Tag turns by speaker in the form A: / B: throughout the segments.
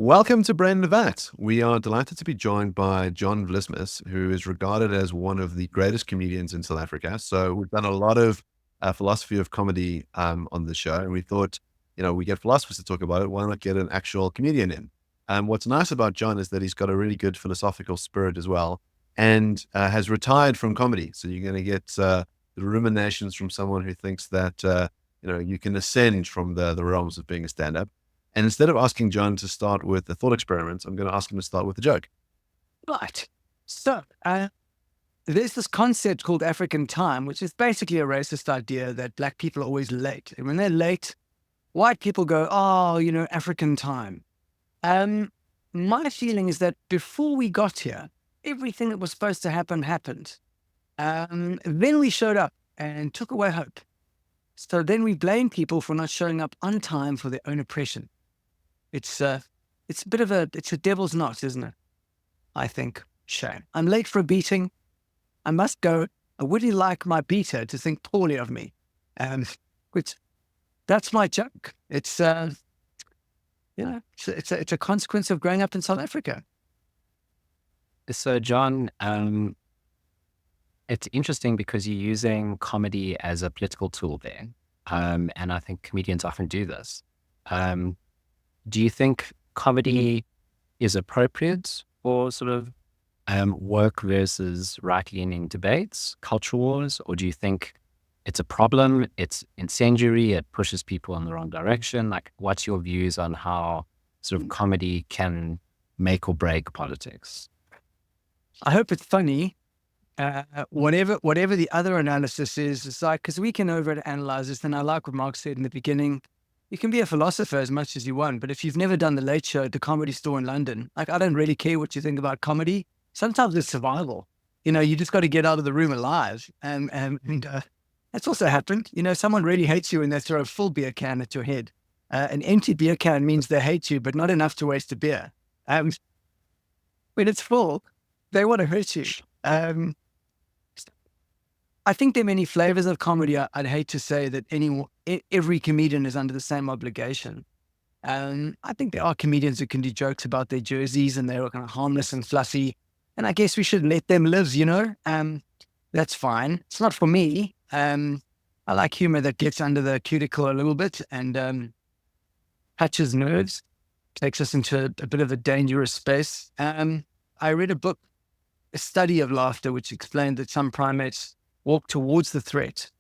A: Welcome to Brain and Vat. We are delighted to be joined by John Vlismas, who is regarded as one of the greatest comedians in South Africa. So we've done a lot of philosophy of comedy on the show, and we thought, we get philosophers to talk about it. Why not get an actual comedian in? What's nice about John is that he's got a really good philosophical spirit as well, and has retired from comedy. So you're going to get the ruminations from someone who thinks that you can ascend from the realms of being a stand-up. And instead of asking John to start with the thought experiment, I'm going to ask him to start with a joke.
B: Right. So there's this concept called African time, which is basically a racist idea that black people are always late. And when they're late, white people go, oh, African time. My feeling is that before we got here, everything that was supposed to happen happened. Then we showed up and took away hope. So then we blame people for not showing up on time for their own oppression. It's a devil's knot, isn't it? I think. Shame. I'm late for a beating. I must go. I wouldn't like my beater to think poorly of me. Which, that's my joke. It's a consequence of growing up in South Africa.
C: So, John, it's interesting because you're using comedy as a political tool there. And I think comedians often do this. Do you think comedy is appropriate for sort of woke versus right-leaning debates, culture wars, or do you think it's a problem, it's incendiary, it pushes people in the wrong direction? Like, what's your views on how sort of comedy can make or break politics?
B: I hope it's funny. Whatever the other analysis is, it's like, because we can overanalyze this, and I like what Mark said in the beginning. You can be a philosopher as much as you want, but if you've never done the Late Show at the Comedy Store in London, like, I don't really care what you think about comedy. Sometimes it's survival. You just got to get out of the room alive. And that's also happened. Someone really hates you and they throw a full beer can at your head. An empty beer can means they hate you, but not enough to waste a beer. When it's full, they want to hurt you. I think there are many flavors of comedy. I'd hate to say that every comedian is under the same obligation. I think there are comedians who can do jokes about their jerseys and they're kind of harmless and fluffy. And I guess we should let them live, that's fine. It's not for me. I like humor that gets under the cuticle a little bit and touches nerves, takes us into a bit of a dangerous space. I read a study of laughter, which explained that some primates walk towards the threat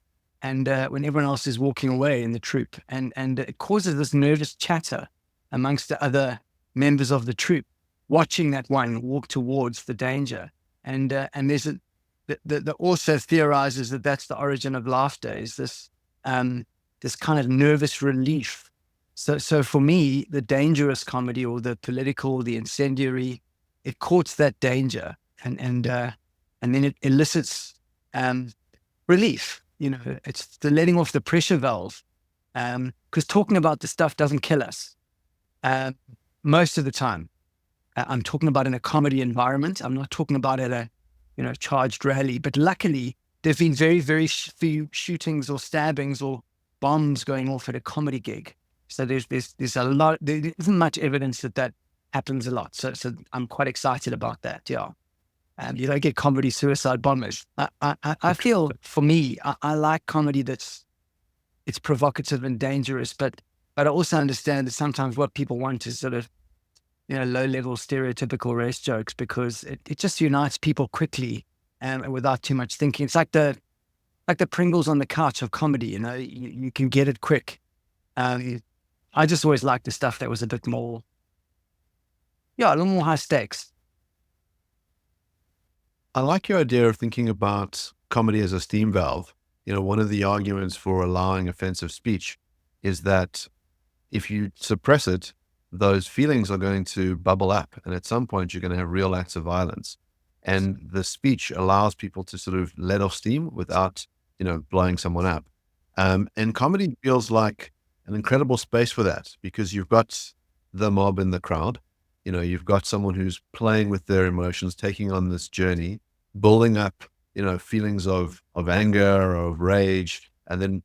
B: and when everyone else is walking away in the troop. And it causes this nervous chatter amongst the other members of the troop, watching that one walk towards the danger. And there's the author theorizes that that's the origin of laughter, is this kind of nervous relief. So for me, the dangerous comedy or the political, the incendiary, it courts that danger and then it elicits relief. It's the letting off the pressure valve. Because talking about the stuff doesn't kill us. Most of the time, I'm talking about in a comedy environment. I'm not talking about at a, charged rally. But luckily, there've been very, very few shootings or stabbings or bombs going off at a comedy gig. So there's a lot. There isn't much evidence that happens a lot. So I'm quite excited about that. Yeah. You don't get comedy suicide bombers. I feel, for me, I like comedy it's provocative and dangerous, but I also understand that sometimes what people want is sort of, low-level stereotypical race jokes because it just unites people quickly and without too much thinking. It's like the Pringles on the couch of comedy. You can get it quick. I just always liked the stuff that was a bit more, a little more high stakes.
A: I like your idea of thinking about comedy as a steam valve. One of the arguments for allowing offensive speech is that if you suppress it, those feelings are going to bubble up. And at some point, you're going to have real acts of violence. And the speech allows people to sort of let off steam without, blowing someone up. And comedy feels like an incredible space for that because you've got the mob in the crowd. You've got someone who's playing with their emotions, taking on this journey, building up, feelings of anger or of rage, and then,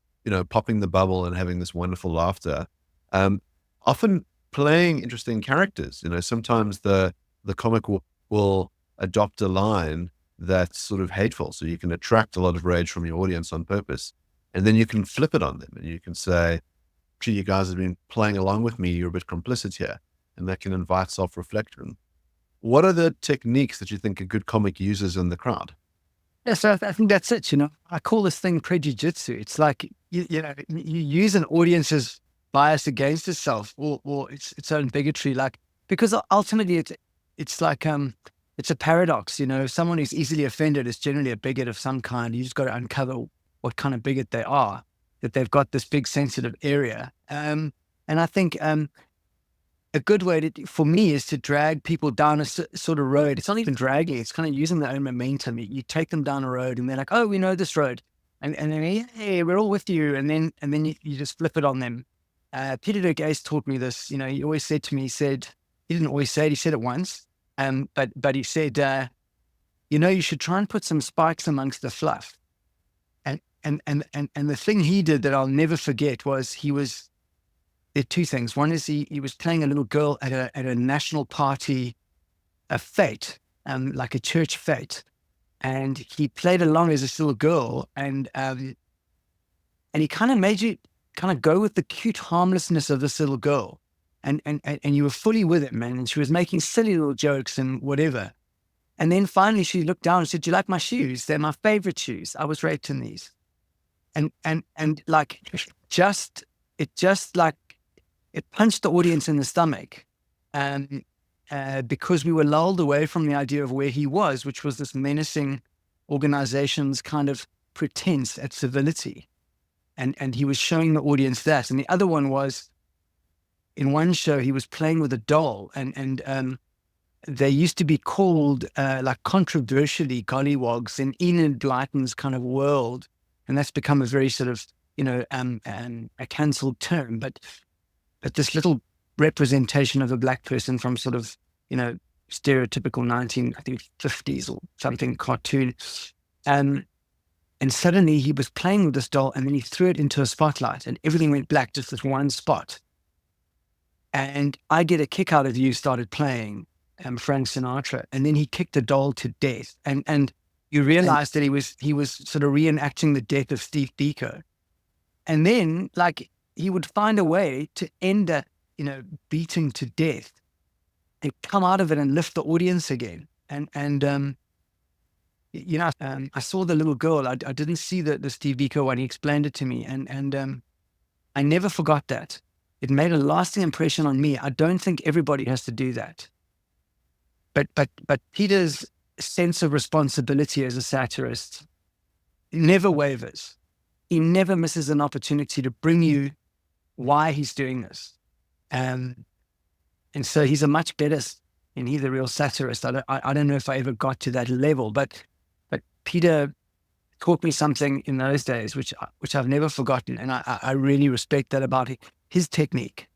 A: popping the bubble and having this wonderful laughter. Often playing interesting characters. Sometimes the comic will adopt a line that's sort of hateful, so you can attract a lot of rage from your audience on purpose, and then you can flip it on them, and you can say, "Gee, you guys have been playing along with me. You're a bit complicit here," and that can invite self-reflection. What are the techniques that you think a good comic uses in the crowd?
B: Yeah, so I think that's it. I call this thing prejujitsu. It's like you use an audience's bias against itself, or its own bigotry. Like, because ultimately it's like it's a paradox. Someone who's easily offended is generally a bigot of some kind. You just got to uncover what kind of bigot they are, that they've got this big sensitive area. And I think a good way for me is to drag people down a sort of road. It's not even dragging; it's kind of using their own momentum. You take them down a road, and they're like, "Oh, we know this road," and then, "Hey, we're all with you." And then you just flip it on them. Peter Gaze taught me this. He always said to me, he didn't always say it. He said it once, but he said, you should try and put some spikes amongst the fluff. And the thing he did that I'll never forget was there are two things. One is he was playing a little girl at a national party, a fete, like a church fete, and he played along as this little girl, and he kind of made you kind of go with the cute harmlessness of this little girl, and you were fully with him, and she was making silly little jokes and whatever. And then finally she looked down and said, "Do you like my shoes? They're my favorite shoes. I was raped in these." And like it punched the audience in the stomach, because we were lulled away from the idea of where he was, which was this menacing organization's kind of pretense at civility. And he was showing the audience that. And the other one was, in one show, he was playing with a doll, and they used to be called, like controversially, gollywogs in Enid Blyton's kind of world. And that's become a very sort of, a cancelled term. But this little representation of a black person from sort of, stereotypical 1950s or something cartoon. And suddenly he was playing with this doll, and then he threw it into a spotlight, and everything went black, just this one spot. And I Get a Kick Out of You started playing Frank Sinatra, and then he kicked the doll to death. And you realize that he was sort of reenacting the death of Steve Biko. And then, like, he would find a way to end that, beating to death, and come out of it and lift the audience again. I saw the little girl. I didn't see the Steve Biko one. He explained it to me, and I never forgot that. It made a lasting impression on me. I don't think everybody has to do that. But Peter's sense of responsibility as a satirist never wavers. He never misses an opportunity to bring you why he's doing this. And so he's a much better, and he's a real satirist. I don't know if I ever got to that level, but Peter taught me something in those days, which I've never forgotten. And I really respect that about his technique.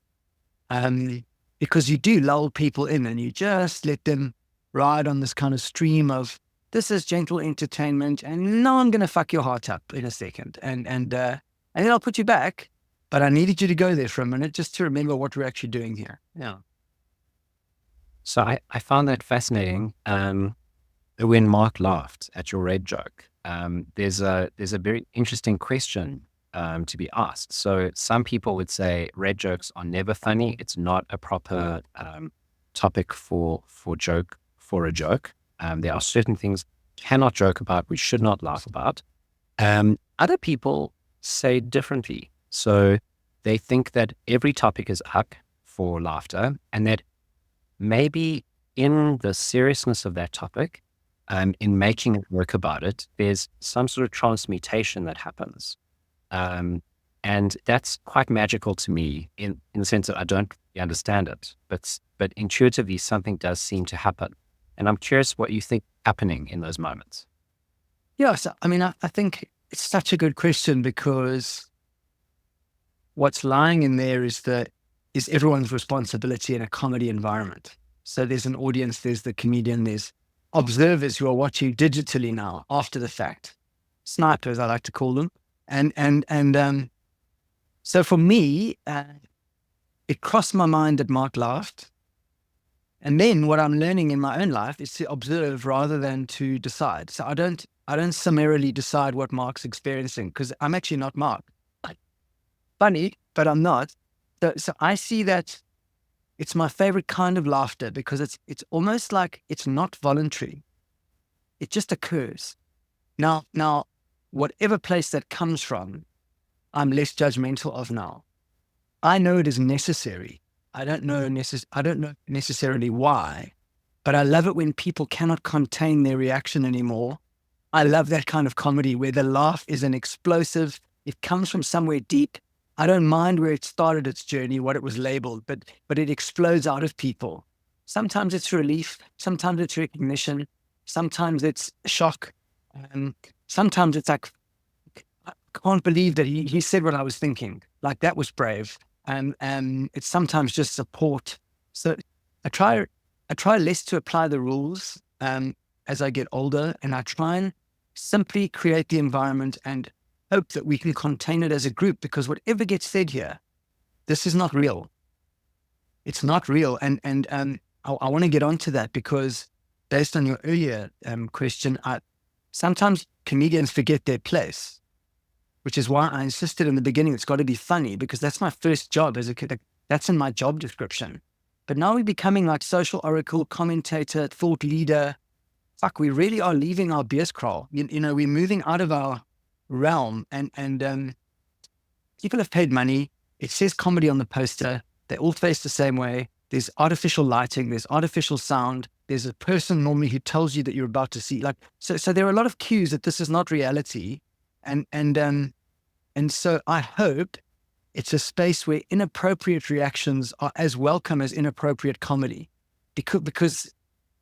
B: Because you do lull people in, and you just let them ride on this kind of stream of, this is gentle entertainment, and now I'm going to fuck your heart up in a second. And then I'll put you back. But I needed you to go there for a minute just to remember what we're actually doing here. Yeah.
C: So I found that fascinating. When Mark laughed at your red joke, there's a very interesting question to be asked. So some people would say red jokes are never funny. It's not a proper topic for a joke. There are certain things we cannot joke about, we should not laugh about. Other people say differently. So they think that every topic is up for laughter, and that maybe in the seriousness of that topic, in making it work about it, there's some sort of transmutation that happens. And that's quite magical to me in the sense that I don't really understand it, but intuitively something does seem to happen. And I'm curious what you think happening in those moments.
B: Yeah, so, I think it's such a good question, because what's lying in there is everyone's responsibility in a comedy environment. So there's an audience, there's the comedian, there's observers who are watching digitally now after the fact, snipers, I like to call them. And so for me, it crossed my mind that Mark laughed. And then what I'm learning in my own life is to observe rather than to decide. So I don't summarily decide what Mark's experiencing, because I'm actually not Mark. Funny, but I'm not. So I see that it's my favorite kind of laughter, because it's almost like it's not voluntary. It just occurs. Now, whatever place that comes from, I'm less judgmental of now. I know it is necessary. I don't know necessarily why, but I love it when people cannot contain their reaction anymore. I love that kind of comedy where the laugh is an explosive. It comes from somewhere deep. I don't mind where it started its journey, what it was labeled, but it explodes out of people. Sometimes it's relief. Sometimes it's recognition. Sometimes it's shock. Sometimes it's like, I can't believe that he said what I was thinking. Like, that was brave. And it's sometimes just support. So I try less to apply the rules as I get older, and I try and simply create the environment and hope that we can contain it as a group, because whatever gets said here, this is not real. It's not real. And I want to get onto that, because based on your earlier question, sometimes comedians forget their place, which is why I insisted in the beginning, it's got to be funny, because that's my first job as a kid. That's in my job description. But now we're becoming like social oracle, commentator, thought leader. Fuck, we really are leaving our beerskraal. You know, we're moving out of our realm, and people have paid money. It says comedy on the poster. They all face the same way. There's artificial lighting. There's artificial sound. There's a person normally who tells you that you're about to see. So there are a lot of cues that this is not reality. And so I hope it's a space where inappropriate reactions are as welcome as inappropriate comedy, because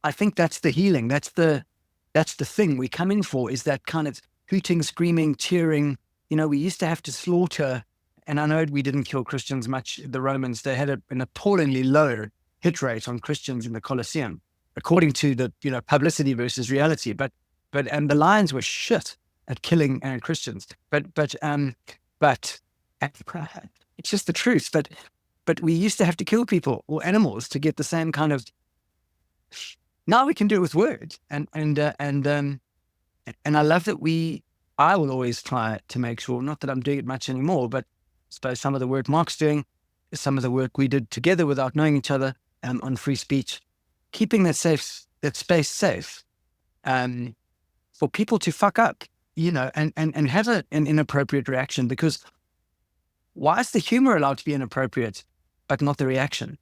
B: I think that's the healing. That's the thing we come in for, is that kind of hooting, screaming, cheering. You know, we used to have to slaughter, and I know we didn't kill Christians much. The Romans, they had an appallingly low hit rate on Christians in the Colosseum, according to the, publicity versus reality. But the Lions were shit at killing Christians. But it's just the truth. But we used to have to kill people or animals to get the same kind of. Now we can do it with words, and I love that I will always try to make sure, not that I'm doing it much anymore, but I suppose some of the work Mark's doing is some of the work we did together without knowing each other on free speech, keeping that space safe for people to fuck up, and have an inappropriate reaction. Because why is the humor allowed to be inappropriate, but not the reaction?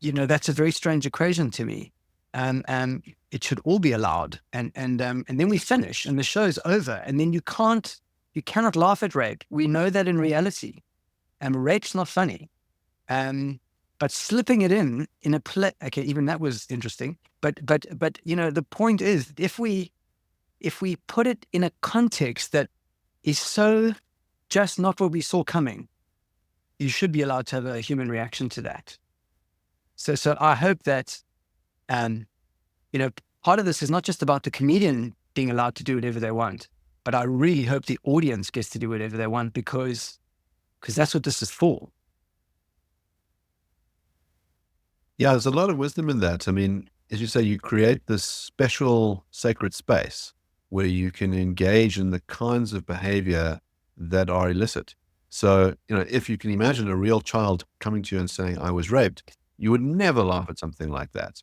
B: That's a very strange equation to me. It should all be allowed, and then we finish, and the show's over, and then you cannot laugh at rape. We know that in reality, rape's not funny. But slipping it in a play, okay, even that was interesting. But the point is, if we put it in a context that is so just not what we saw coming, you should be allowed to have a human reaction to that. So I hope that, part of this is not just about the comedian being allowed to do whatever they want, but I really hope the audience gets to do whatever they want, because that's what this is for.
A: Yeah, there's a lot of wisdom in that. I mean, as you say, you create this special sacred space where you can engage in the kinds of behavior that are illicit. So, if you can imagine a real child coming to you and saying, I was raped, you would never laugh at something like that.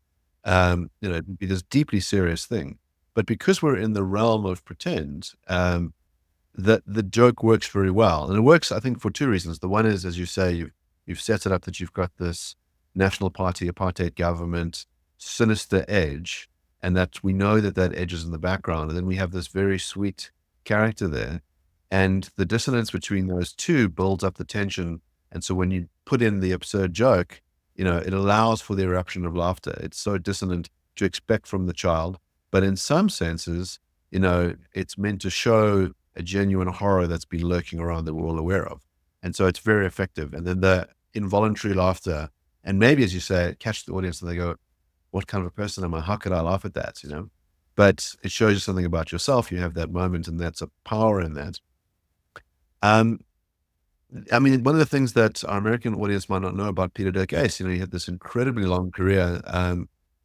A: It'd be this deeply serious thing. But because we're in the realm of pretend, that the joke works very well. And it works, I think, for two reasons. The one is, as you say, you've set it up that you've got this National Party, apartheid government, sinister edge, and that we know that edge is in the background. And then we have this very sweet character there. And the dissonance between those two builds up the tension. And so when you put in the absurd joke, it allows for the eruption of laughter. It's so dissonant to expect from the child. But in some senses, it's meant to show a genuine horror that's been lurking around that we're all aware of. And so it's very effective. And then the involuntary laughter, and maybe, as you say, catch the audience and they go, what kind of a person am I? How could I laugh at that? But it shows you something about yourself. You have that moment, and that's a power in that. I mean, one of the things that our American audience might not know about Peter Dirk Ace, he had this incredibly long career,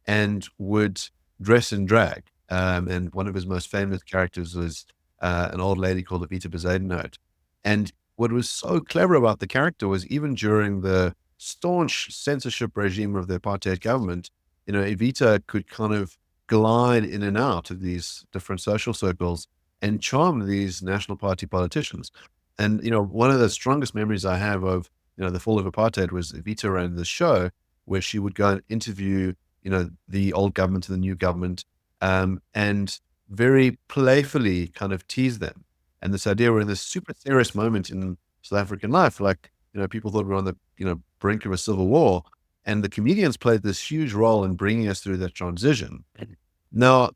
A: and would dress in drag. And one of his most famous characters was an old lady called Evita Bezuidenhout. And what was so clever about the character was even during the staunch censorship regime of the apartheid government, Evita could kind of glide in and out of these different social circles and charm these National Party politicians. And, one of the strongest memories I have of, the fall of apartheid was Evita ran this show where she would go and interview, the old government and the new government, and very playfully kind of tease them. And this idea we're in this super serious moment in South African life, like, people thought we were on the, brink of a civil war. And the comedians played this huge role in bringing us through that transition. Now,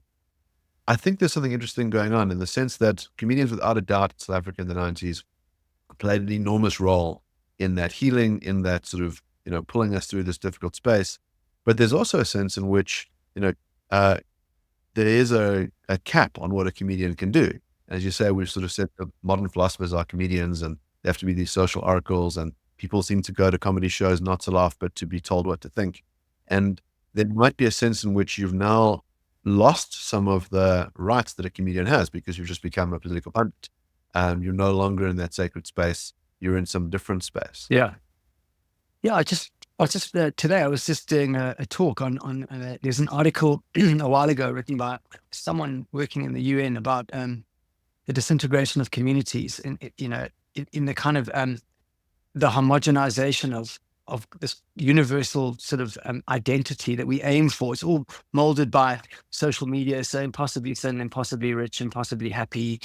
A: I think there's something interesting going on in the sense that comedians, without a doubt, in South Africa in the 90s played an enormous role in that healing, in that sort of, pulling us through this difficult space. But there's also a sense in which, there is a cap on what a comedian can do. As you say, we've sort of said that modern philosophers are comedians and they have to be these social oracles, and people seem to go to comedy shows not to laugh, but to be told what to think. And there might be a sense in which you've now lost some of the rights that a comedian has because you've just become a political pundit. You're no longer in that sacred space. You're in some different space.
B: Yeah. Yeah. I just today I was just doing a talk on there's an article a while ago written by someone working in the UN about the disintegration of communities in the kind of the homogenization of this universal sort of identity that we aim for. It's all molded by social media, so impossibly thin, impossibly rich, impossibly happy.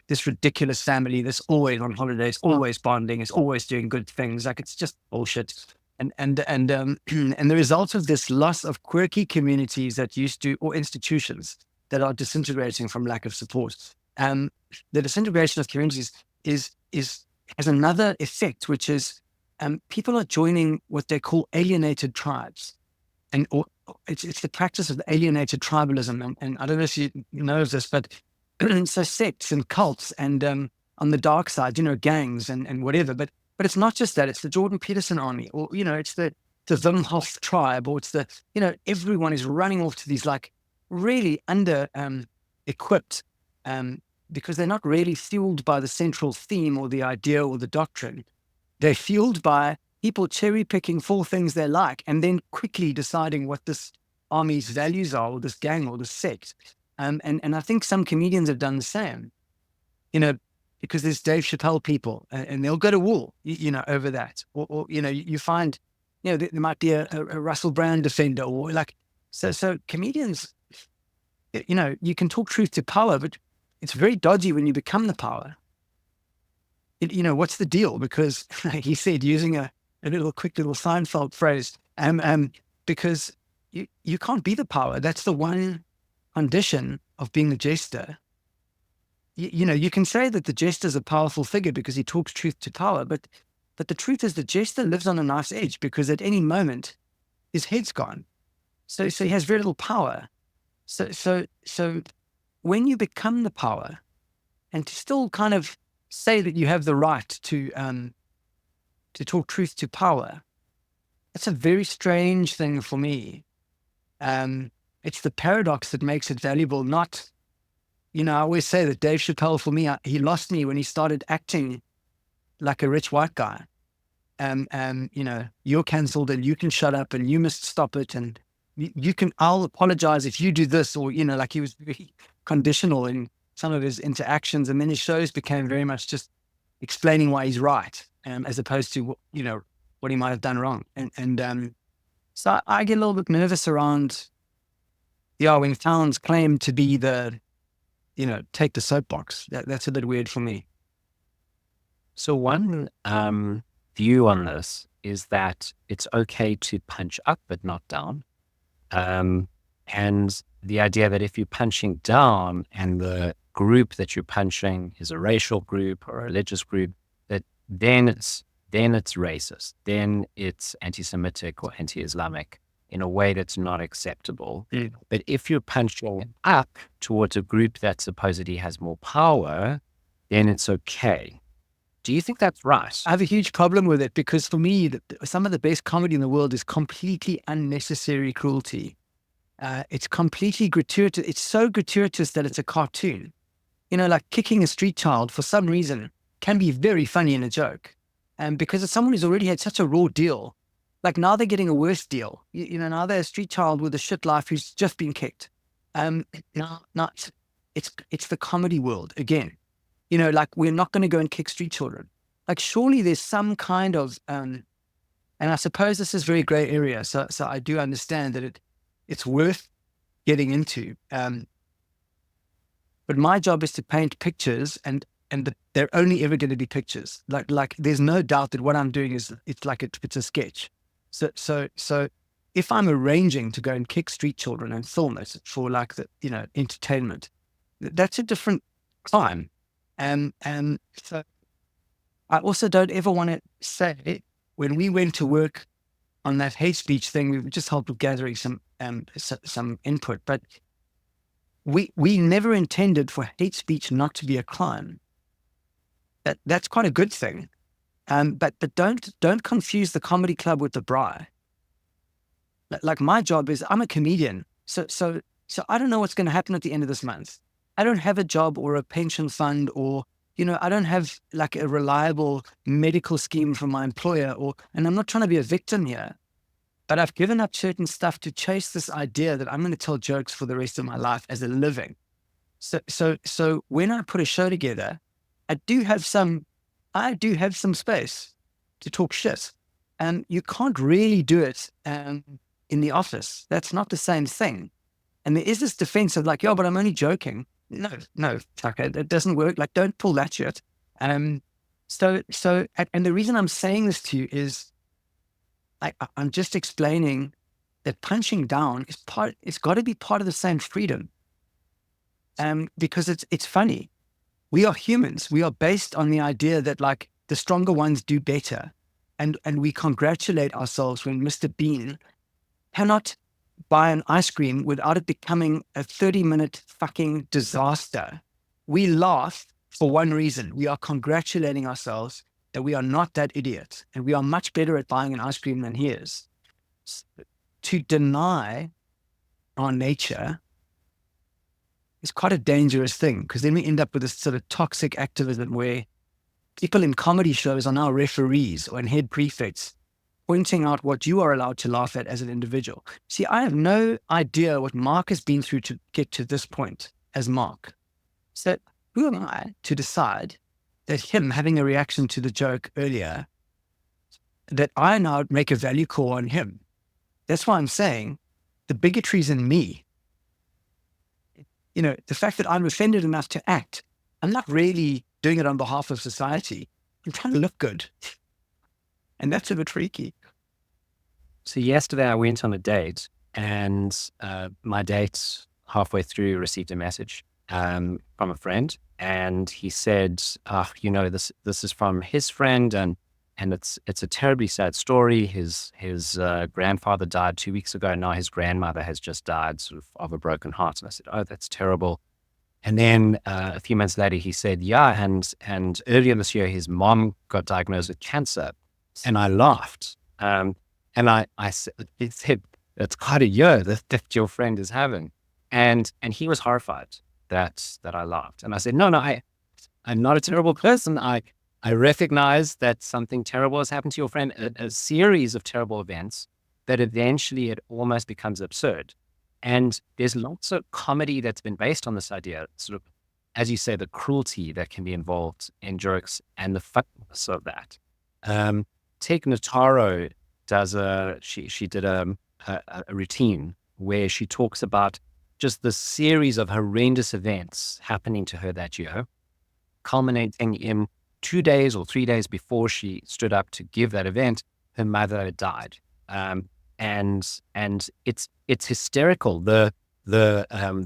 B: This ridiculous family that's always on holidays, always bonding, is always doing good things. Like, it's just bullshit. And the result of this loss of quirky communities that used to, or institutions that are disintegrating from lack of support. The disintegration of communities has another effect, which is people are joining what they call alienated tribes, and it's the practice of alienated tribalism. And I don't know if you know of this, but so sects and cults and on the dark side, gangs and whatever. But it's not just that. It's the Jordan Peterson army, or it's the Wim Hof tribe, or it's the everyone is running off to these like really under equipped. Because they're not really fueled by the central theme or the idea or the doctrine. They're fueled by people cherry picking 4 things they like and then quickly deciding what this army's values are, or this gang or this sect. And I think some comedians have done the same, because there's Dave Chappelle people and they'll go to war, over that. Or you find, there might be a Russell Brand defender, or like, so comedians, you can talk truth to power, but it's very dodgy when you become the power. What's the deal? Because he said, using a quick little Seinfeld phrase, because you can't be the power. That's the one condition of being a jester. You can say that the jester is a powerful figure because he talks truth to power, but the truth is the jester lives on a knife's edge, because at any moment his head's gone. So he has very little power. So when you become the power, and to still kind of say that you have the right to talk truth to power, that's a very strange thing for me. It's the paradox that makes it valuable. Not, I always say that Dave Chappelle, for me, he lost me when he started acting like a rich white guy. You're cancelled and you can shut up and you must stop it, and I'll apologize if you do this, or like he was very conditional in some of his interactions, and then his shows became very much just explaining why he's right, as opposed to what he might have done wrong. And so I get a little bit nervous around when clowns claim to be the take the soapbox. That's a bit weird for me.
C: So one view on this is that it's okay to punch up but not down. And the idea that if you're punching down and the group that you're punching is a racial group or a religious group, that then it's racist, then it's anti-Semitic or anti-Islamic in a way that's not acceptable.
B: Yeah.
C: But if you're punching up towards a group that supposedly has more power, then it's okay. Do you think that's right?
B: I have a huge problem with it because for me, some of the best comedy in the world is completely unnecessary cruelty. It's completely gratuitous. It's so gratuitous that it's a cartoon. Like kicking a street child for some reason can be very funny in a joke. And because it's someone who's already had such a raw deal, like now they're getting a worse deal. Now they're a street child with a shit life who's just been kicked. Now it's the comedy world again. Like we're not going to go and kick street children. Like surely there's some kind of, and I suppose this is very gray area. So I do understand that it's worth getting into. But my job is to paint pictures, and they're only ever going to be pictures. Like there's no doubt that what I'm doing it's a sketch. So if I'm arranging to go and kick street children and film it for like the entertainment, that's a different crime. And so I also don't ever want to say, when we went to work on that hate speech thing, we just helped with gathering some input, but we never intended for hate speech not to be a crime. That's quite a good thing. But don't confuse the comedy club with the braai. Like my job is, I'm a comedian. So I don't know what's going to happen at the end of this month. I don't have a job or a pension fund, or, I don't have like a reliable medical scheme from my employer, and I'm not trying to be a victim here, but I've given up certain stuff to chase this idea that I'm going to tell jokes for the rest of my life as a living. So when I put a show together, I do have some space to talk shit. And you can't really do it in the office. That's not the same thing. And there is this defense of like, but I'm only joking. No, Tucker, it doesn't work. Like, don't pull that shit. So, and the reason I'm saying this to you is I'm just explaining that punching down it's got to be part of the same freedom. Because it's funny. We are humans. We are based on the idea that like the stronger ones do better. And we congratulate ourselves when Mr. Bean cannot buy an ice cream without it becoming a 30-minute fucking disaster. We laugh for one reason. We are congratulating ourselves that we are not that idiot, and we are much better at buying an ice cream than he is. To deny our nature is quite a dangerous thing, because then we end up with this sort of toxic activism where people in comedy shows are now referees or head prefects, pointing out what you are allowed to laugh at as an individual. See, I have no idea what Mark has been through to get to this point as Mark. So who am I to decide that him having a reaction to the joke earlier, that I now make a value call on him? That's why I'm saying the bigotry's in me. The fact that I'm offended enough to act, I'm not really doing it on behalf of society. I'm trying to look good. And that's a bit freaky.
C: So yesterday I went on a date, and my date halfway through received a message from a friend, and he said, this is from his friend, and it's a terribly sad story. His grandfather died 2 weeks ago, and now his grandmother has just died sort of a broken heart. And I said, oh, that's terrible. And then a few months later, he said, yeah, and earlier this year, his mom got diagnosed with cancer. And I laughed. And I said, he said, it's quite a year that your friend is having. And he was horrified that I laughed. And I said, no, I'm not a terrible person. I recognize that something terrible has happened to your friend, a series of terrible events that eventually it almost becomes absurd. And there's lots of comedy that's been based on this idea, sort of, as you say, the cruelty that can be involved in jokes and the funness of that. Take Notaro she did a routine where she talks about just the series of horrendous events happening to her that year, culminating in 2 days or 3 days before she stood up to give that event, her mother died. And it's hysterical. The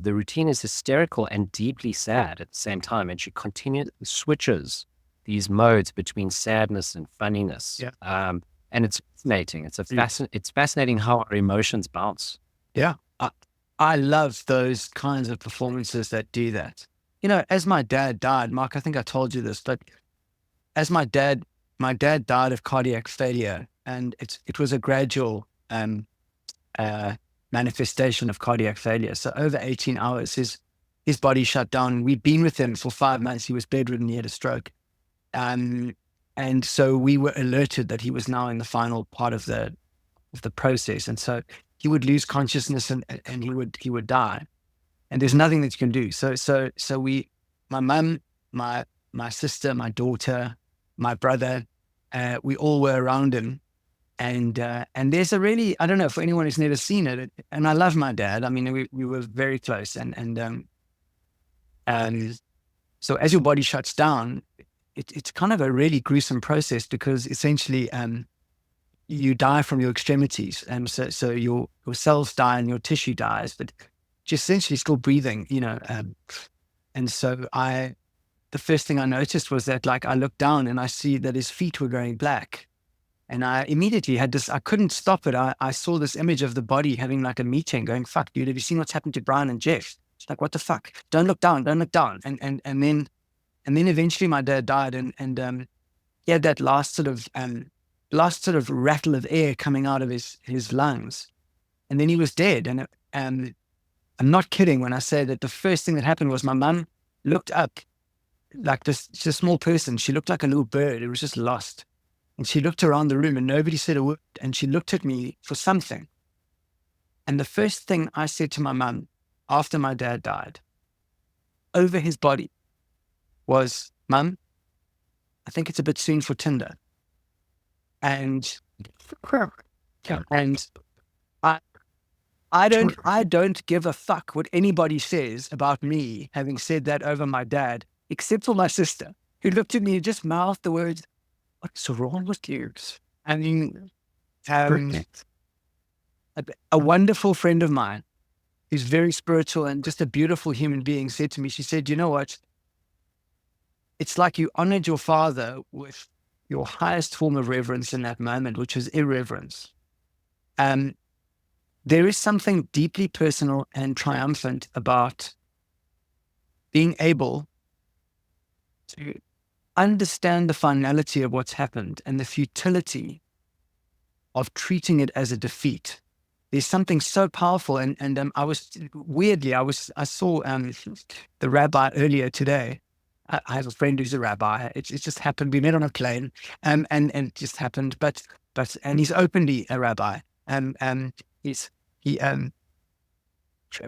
C: routine is hysterical and deeply sad at the same time. And she continually switches these modes between sadness and funniness.
B: Yeah.
C: And it's fascinating. It's fascinating how our emotions bounce.
B: Yeah. I love those kinds of performances that do that. As my dad died, Mark, I think I told you this, but as my dad died of cardiac failure, and it was a gradual manifestation of cardiac failure. So over 18 hours, his body shut down. We'd been with him for 5 months. He was bedridden. He had a stroke. And so we were alerted that he was now in the final part of the process. And so he would lose consciousness and he would die. And there's nothing that you can do. So my mum, my sister, my daughter, my brother, we all were around him. And there's a really, I don't know, for anyone who's never seen it, and I love my dad. I mean, we were very close. And so as your body shuts down, it's kind of a really gruesome process, because essentially you die from your extremities. And so your cells die and your tissue dies, but you're essentially still breathing, and so the first thing I noticed was that, like, I looked down and I see that his feet were going black. And I immediately had this, I couldn't stop it. I saw this image of the body having like a meeting going, fuck, dude, have you seen what's happened to Brian and Jeff? It's like, what the fuck? Don't look down, don't look down. And then eventually my dad died, and he had that last sort of rattle of air coming out of his lungs. And then he was dead. And I'm not kidding when I say that the first thing that happened was my mum looked up, like just a small person. She looked like a little bird. It was just lost. And she looked around the room and nobody said a word. And she looked at me for something. And the first thing I said to my mum after my dad died, over his body, was, Mum, I think it's a bit soon for Tinder. And I don't give a fuck what anybody says about me having said that over my dad, except for my sister, who looked at me and just mouthed the words, what's wrong with you? I mean, a wonderful friend of mine who's very spiritual and just a beautiful human being said to me, she said, you know what? It's like you honored your father with your highest form of reverence in that moment, which was irreverence. There is something deeply personal and triumphant about being able to understand the finality of what's happened and the futility of treating it as a defeat. There's something so powerful. And I saw the rabbi earlier today. I have a friend who's a rabbi. It just happened. We met on a plane, and it just happened. But he's openly a rabbi.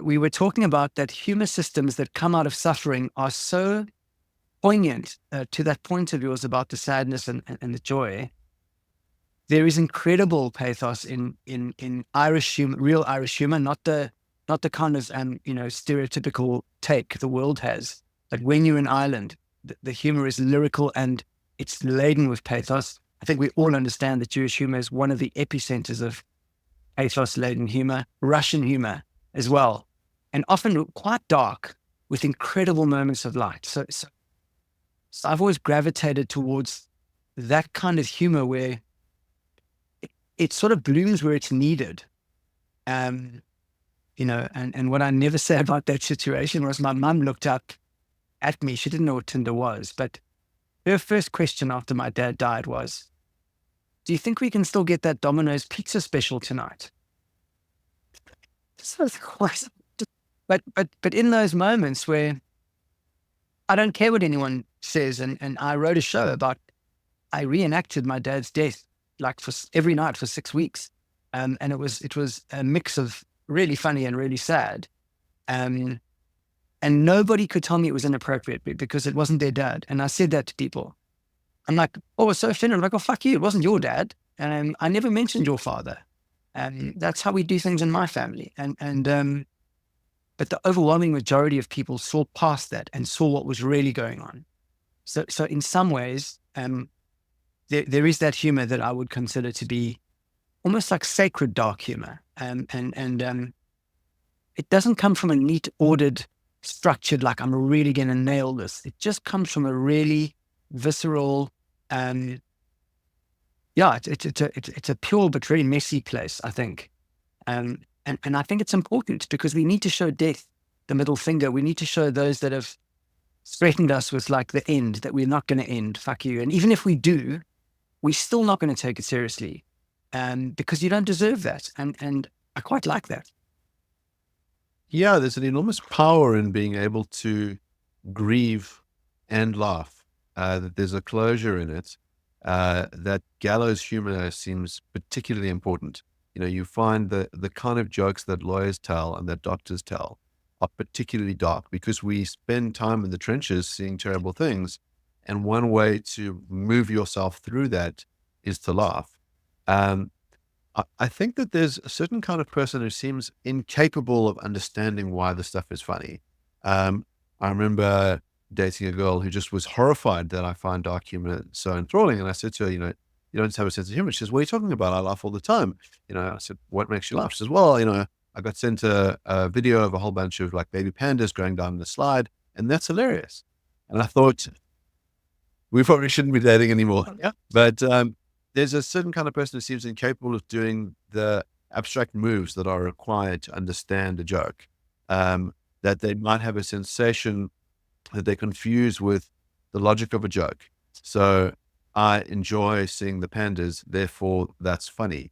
B: We were talking about that humor systems that come out of suffering are so poignant to that point of yours about the sadness and the joy. There is incredible pathos in Irish humor, real Irish humor, not the kind of stereotypical take the world has. But when you're in Ireland, the humor is lyrical and it's laden with pathos. I think we all understand that Jewish humor is one of the epicenters of pathos-laden humor, Russian humor as well, and often quite dark with incredible moments of light. So I've always gravitated towards that kind of humor where it sort of blooms where it's needed. And what I never said about that situation was my mum looked up at me. She didn't know what Tinder was, but her first question after my dad died was, do you think we can still get that Domino's pizza special tonight? But in those moments where I don't care what anyone says, and I wrote a show about, I reenacted my dad's death like for every night for 6 weeks. And it was a mix of really funny and really sad. And nobody could tell me it was inappropriate because it wasn't their dad. And I said that to people. I'm like, oh, it's so offended. I'm like, oh, fuck you. It wasn't your dad. And I never mentioned your father. And that's how we do things in my family. But the overwhelming majority of people saw past that and saw what was really going on. So in some ways, there is that humor that I would consider to be almost like sacred dark humor. And it doesn't come from a neat, ordered, structured, like I'm really going to nail this. It just comes from a really visceral, it's a pure but really messy place, I think. And I think it's important because we need to show death the middle finger. We need to show those that have threatened us with like the end, that we're not going to end, fuck you. And even if we do, we're still not going to take it seriously, because you don't deserve that. And I quite like that.
A: Yeah, there's an enormous power in being able to grieve and laugh, that there's a closure in it, that gallows humor seems particularly important. You find the kind of jokes that lawyers tell and that doctors tell are particularly dark because we spend time in the trenches seeing terrible things. And one way to move yourself through that is to laugh. Um, I think that there's a certain kind of person who seems incapable of understanding why the stuff is funny. I remember dating a girl who just was horrified that I find dark humor so enthralling. And I said to her, you don't have a sense of humor. She says, what are you talking about? I laugh all the time. I said, what makes you laugh? She says, well, I got sent a video of a whole bunch of like baby pandas going down the slide, and that's hilarious. And I thought, we probably shouldn't be dating anymore.
B: Yeah.
A: But there's a certain kind of person who seems incapable of doing the abstract moves that are required to understand a joke, that they might have a sensation that they confuse with the logic of a joke. So I enjoy seeing the pandas, therefore that's funny,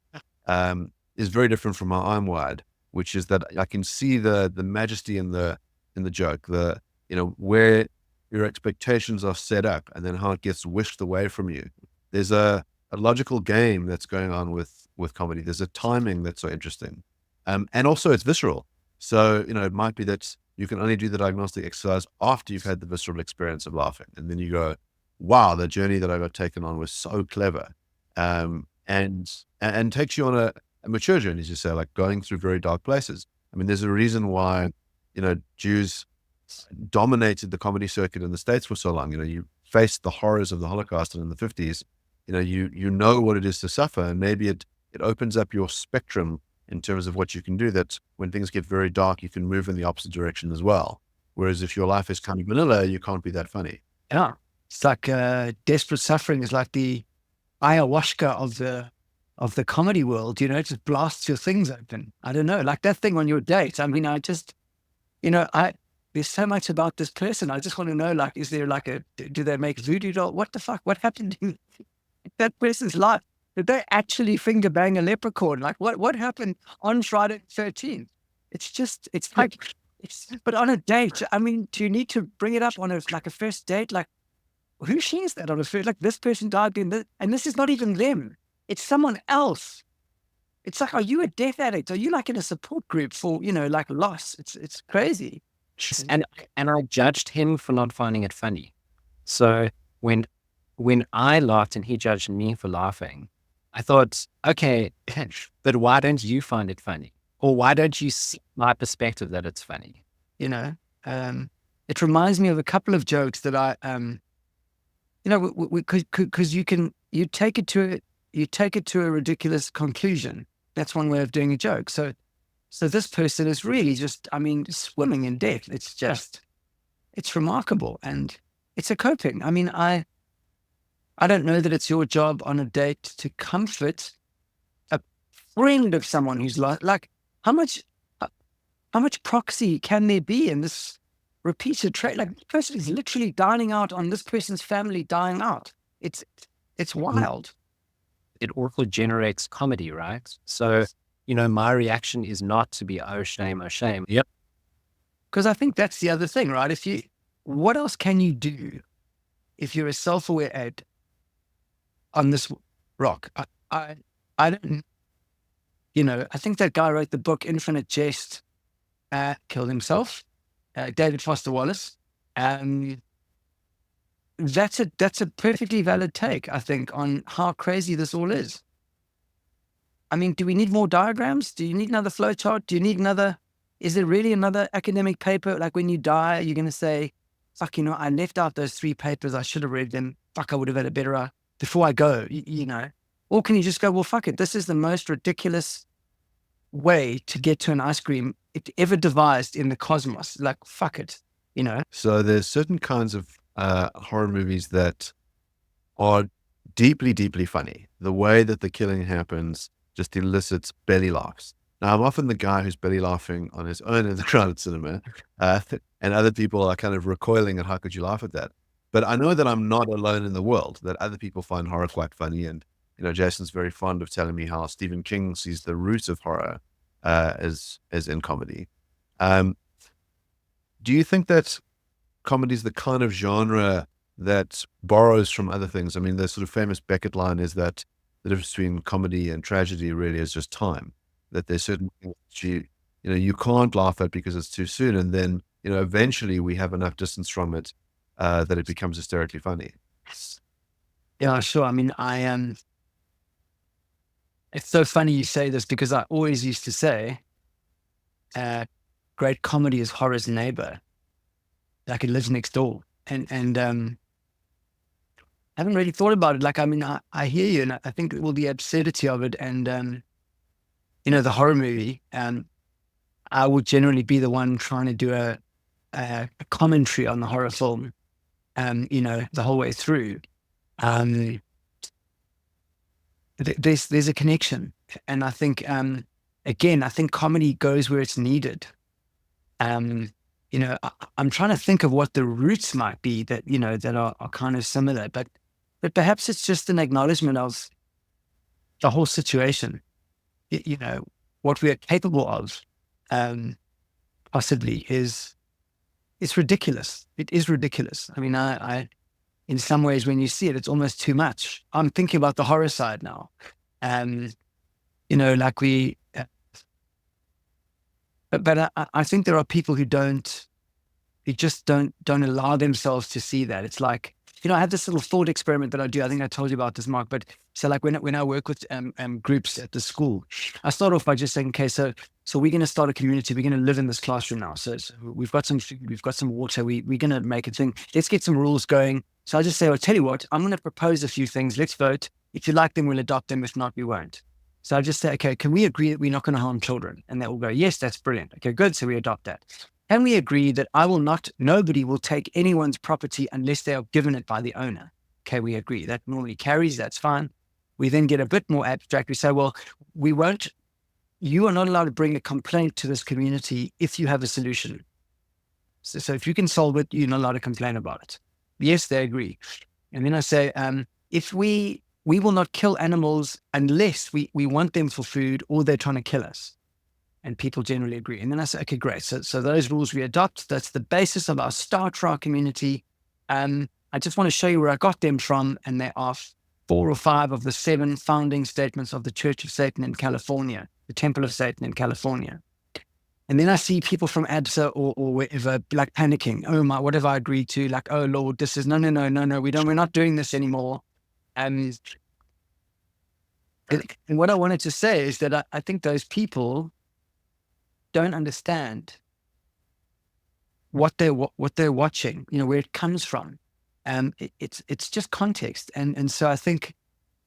A: is very different from how I'm wired, which is that I can see the majesty in the joke, where your expectations are set up and then how it gets wished away from you. There's a logical game that's going on with comedy. There's a timing that's so interesting. And also it's visceral. So, it might be that you can only do the diagnostic exercise after you've had the visceral experience of laughing. And then you go, wow, the journey that I got taken on was so clever. And takes you on a mature journey, as you say, like going through very dark places. I mean, there's a reason why, Jews dominated the comedy circuit in the States for so long. You faced the horrors of the Holocaust in the 50s. You know what it is to suffer, and maybe it opens up your spectrum in terms of what you can do, that when things get very dark, you can move in the opposite direction as well. Whereas if your life is kind of vanilla, you can't be that funny.
B: Yeah. It's like desperate suffering is like the ayahuasca of the comedy world, it just blasts your things open. I don't know, like that thing on your date. I mean, there's so much about this person. I just want to know, like, is there like do they make voodoo doll? What the fuck? What happened to that person's life? Did they actually finger bang a leprechaun? Like what happened on Friday the 13th? But on a date, I mean, do you need to bring it up on a first date? Like, who shares that on a first? Like, this person died doing this, and this is not even them. It's someone else. It's like, are you a death addict? Are you like in a support group for, like loss? It's crazy.
C: And I judged him for not finding it funny. So when I laughed and he judged me for laughing, I thought, okay, but why don't you find it funny? Or why don't you see my perspective that it's funny?
B: It reminds me of a couple of jokes that I, because you take it to a ridiculous conclusion. That's one way of doing a joke. So this person is really just, swimming in debt. It's remarkable, and it's a coping. I mean, I don't know that it's your job on a date to comfort a friend of someone who's like, how much proxy can there be in this repeated trait? Like, this person is literally dining out on this person's family dying out. It's wild.
C: It also generates comedy, right? So, my reaction is not to be, oh, shame, oh, shame. Yep.
B: Because I think that's the other thing, right? What else can you do if you're a self-aware ad on this rock? I don't, I think that guy wrote the book Infinite Jest, killed himself, David Foster Wallace. That's a perfectly valid take, I think, on how crazy this all is. I mean, do we need more diagrams? Do you need another flow chart? Is there really another academic paper? Like, when you die, you're going to say, fuck, I left out those 3 papers. I should have read them. Fuck, I would have had a better, before I go, Or can you just go, well, fuck it. This is the most ridiculous way to get to an ice cream ever devised in the cosmos. Like, fuck it,
A: So there's certain kinds of horror movies that are deeply, deeply funny. The way that the killing happens just elicits belly laughs. Now, I'm often the guy who's belly laughing on his own in the crowded cinema, and other people are kind of recoiling at how could you laugh at that? But I know that I'm not alone in the world, that other people find horror quite funny. And, Jason's very fond of telling me how Stephen King sees the root of horror as in comedy. Um, do you think that comedy is the kind of genre that borrows from other things? I mean, the sort of famous Beckett line is that the difference between comedy and tragedy really is just time. That there's certain things that you can't laugh at because it's too soon, and then eventually we have enough distance from it that it becomes hysterically funny.
B: Yeah, sure. I mean, it's so funny you say this because I always used to say, great comedy is horror's neighbor, like it lives next door. And I haven't really thought about it. Like, I mean, I hear you, and I think the absurdity of it, and the horror movie. I would generally be the one trying to do a commentary on the horror film, the whole way through. There's a connection, and I think again, I think comedy goes where it's needed. I'm trying to think of what the roots might be that that are kind of similar, but perhaps it's just an acknowledgement of the whole situation. What we are capable of, possibly it's ridiculous. It is ridiculous. I mean, I in some ways, when you see it, it's almost too much. I'm thinking about the horror side now. Like but I think there are people who just don't allow themselves to see that. It's like, I have this little thought experiment that I do. I think I told you about this, Mark. But so like when I work with groups at the school, I start off by just saying, okay, so we're going to start a community. We're going to live in this classroom now. So we've got some food, we've got some water. We're going to make a thing. Let's get some rules going. So I just say, I'll tell you what, I'm going to propose a few things. Let's vote. If you like them, we'll adopt them. If not, we won't. So I just say, okay, can we agree that we're not going to harm children? And they will go, yes, that's brilliant. Okay, good. So we adopt that. Can we agree that nobody will take anyone's property unless they are given it by the owner? Okay, we agree. That normally carries, that's fine. We then get a bit more abstract. We say, well, you are not allowed to bring a complaint to this community if you have a solution. So if you can solve it, you're not allowed to complain about it. Yes, they agree. And then I say, if we will not kill animals unless we want them for food or they're trying to kill us. And people generally agree. And then I say, okay, great. So those rules we adopt, that's the basis of our start for our community. I just want to show you where I got them from. And there are 4 or 5 of the 7 founding statements of the Church of Satan in California, the Temple of Satan in California. And then I see people from ABSA or wherever, like panicking. Oh my, what have I agreed to? Like, oh Lord, this is no, we're not doing this anymore. And what I wanted to say is that I think those people don't understand what they're watching, where it comes from. It's just context. And so I think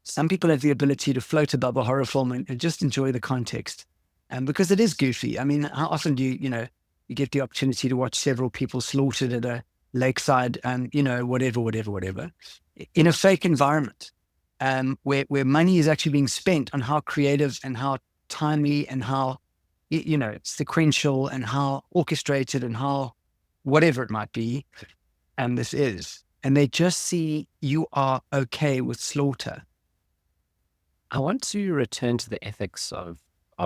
B: some people have the ability to float above a horror film and just enjoy the context. Because it is goofy. I mean, how often do you get the opportunity to watch several people slaughtered at a lakeside, whatever, in a fake environment, where money is actually being spent on how creative and how timely and how sequential and how orchestrated and how whatever it might be, and this is, and they just see you are okay with slaughter.
C: I want to return to the ethics of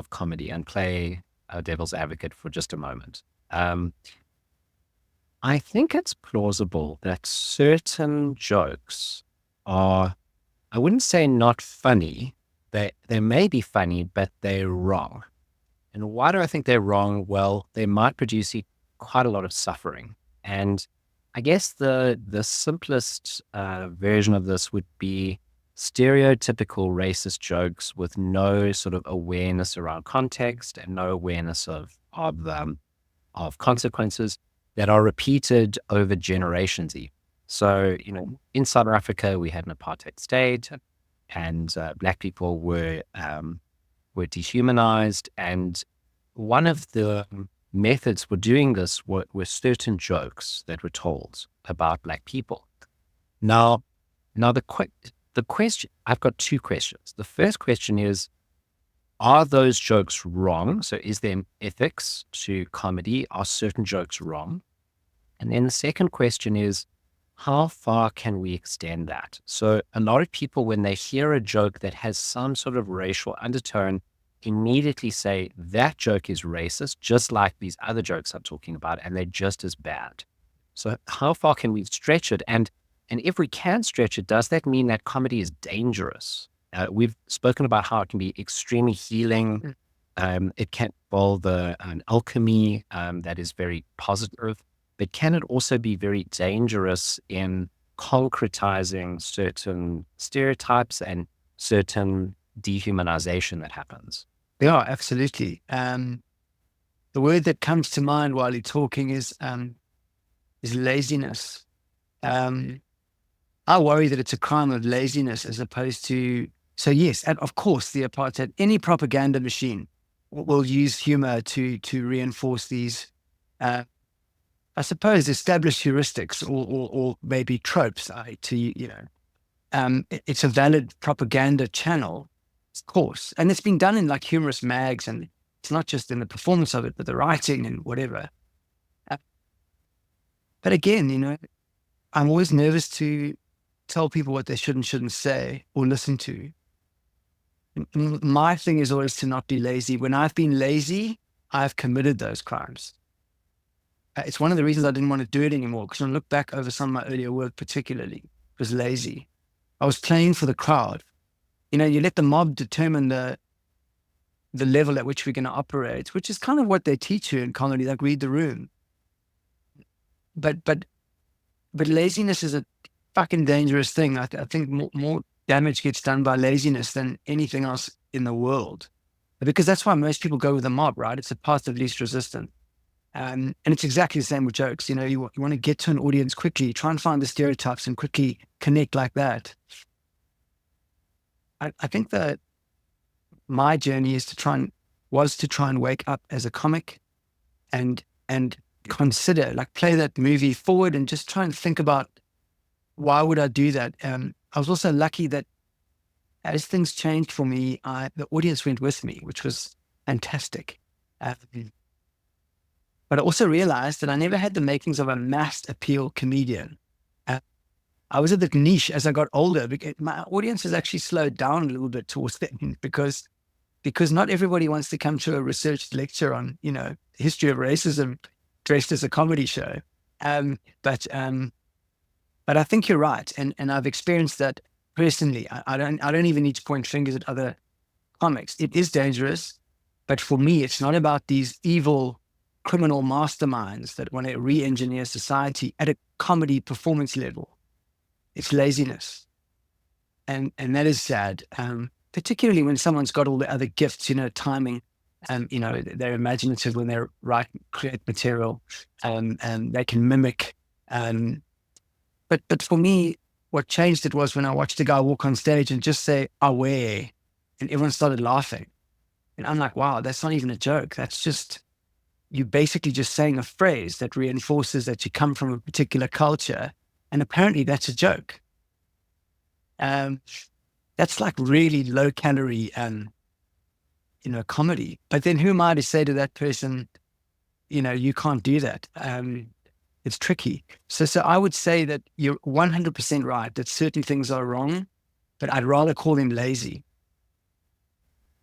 C: comedy and play a devil's advocate for just a moment. I think it's plausible that certain jokes are, I wouldn't say not funny. They may be funny, but they're wrong. And why do I think they're wrong? Well, they might produce quite a lot of suffering. And I guess the simplest version of this would be stereotypical racist jokes with no sort of awareness around context and no awareness of consequences that are repeated over generations. So, in South Africa, we had an apartheid state, and Black people were dehumanized. And one of the methods for doing this were certain jokes that were told about Black people. Now the question, I've got 2 questions. The first question is, Are those jokes wrong? So is there ethics to comedy? Are certain jokes wrong? And then the second question is, how far can we extend that? So a lot of people, when they hear a joke that has some sort of racial undertone, immediately say that joke is racist, just like these other jokes I'm talking about, and they're just as bad. So how far can we stretch it? And if we can stretch it, does that mean that comedy is dangerous? We've spoken about how it can be extremely healing. It can involve an alchemy that is very positive, but can it also be very dangerous in concretizing certain stereotypes and certain dehumanization that happens?
B: Yeah, absolutely. The word that comes to mind while you're talking is laziness. I worry that it's a crime of laziness as opposed to, so yes, and of course, the apartheid, any propaganda machine will use humor to reinforce these, I suppose, established heuristics or maybe tropes. It's a valid propaganda channel, of course, and it's been done in like humorous mags, and it's not just in the performance of it, but the writing and whatever. But again, I'm always nervous to tell people what they should and shouldn't say or listen to. My thing is always to not be lazy. When I've been lazy, I've committed those crimes. It's one of the reasons I didn't want to do it anymore, because when I look back over some of my earlier work, particularly, it was lazy. I was playing for the crowd. You let the mob determine the level at which we're going to operate, which is kind of what they teach you in comedy, like read the room. But laziness is a fucking dangerous thing. I think more damage gets done by laziness than anything else in the world, because that's why most people go with the mob, right? It's the path of least resistance. And it's exactly the same with jokes. You want to get to an audience quickly, try and find the stereotypes and quickly connect like that. I think that my journey was to try and wake up as a comic and consider, like, play that movie forward and just try and think about, why would I do that? I was also lucky that as things changed for me, the audience went with me, which was fantastic. But I also realized that I never had the makings of a mass appeal comedian. I was a bit niche as I got older. My audience has actually slowed down a little bit towards that, because not everybody wants to come to a research lecture on, the history of racism dressed as a comedy show. But I think you're right. And I've experienced that personally. I don't even need to point fingers at other comics. It is dangerous, but for me, it's not about these evil criminal masterminds that want to re-engineer society at a comedy performance level. It's laziness. And that is sad, particularly when someone's got all the other gifts, timing, they're imaginative when they create material, and they can mimic. But for me, what changed it was when I watched a guy walk on stage and just say, "aware," and everyone started laughing. And I'm like, wow, that's not even a joke. That's just, you basically just saying a phrase that reinforces that you come from a particular culture. And apparently that's a joke. That's like really low calorie, comedy. But then who am I to say to that person, you can't do that? It's tricky. So I would say that you're 100% right, that certain things are wrong, but I'd rather call them lazy.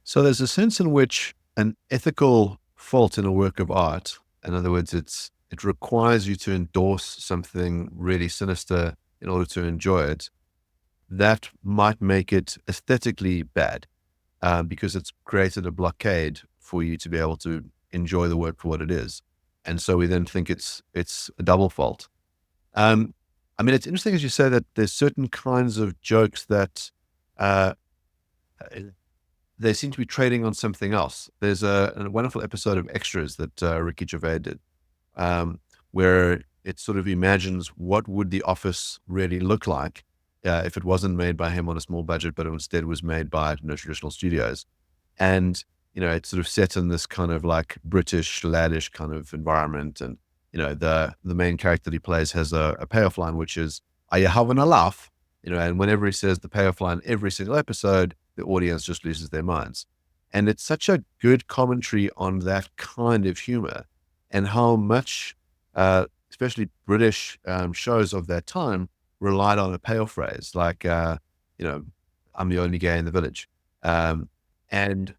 A: So there's a sense in which an ethical fault in a work of art, in other words, it requires you to endorse something really sinister in order to enjoy it, that might make it aesthetically bad, because it's created a blockade for you to be able to enjoy the work for what it is. And so we then think it's a double fault. It's interesting, as you say, that there's certain kinds of jokes that they seem to be trading on something else. There's a wonderful episode of Extras that Ricky Gervais did, where it sort of imagines what would The Office really look like if it wasn't made by him on a small budget, but instead was made by traditional studios. And it's sort of set in this kind of like British, laddish kind of environment. And, the main character that he plays has a payoff line, which is, "Are you having a laugh?" And whenever he says the payoff line every single episode, the audience just loses their minds. And it's such a good commentary on that kind of humor and how much, especially British shows of that time relied on a pale phrase like, I'm the only gay in the village. And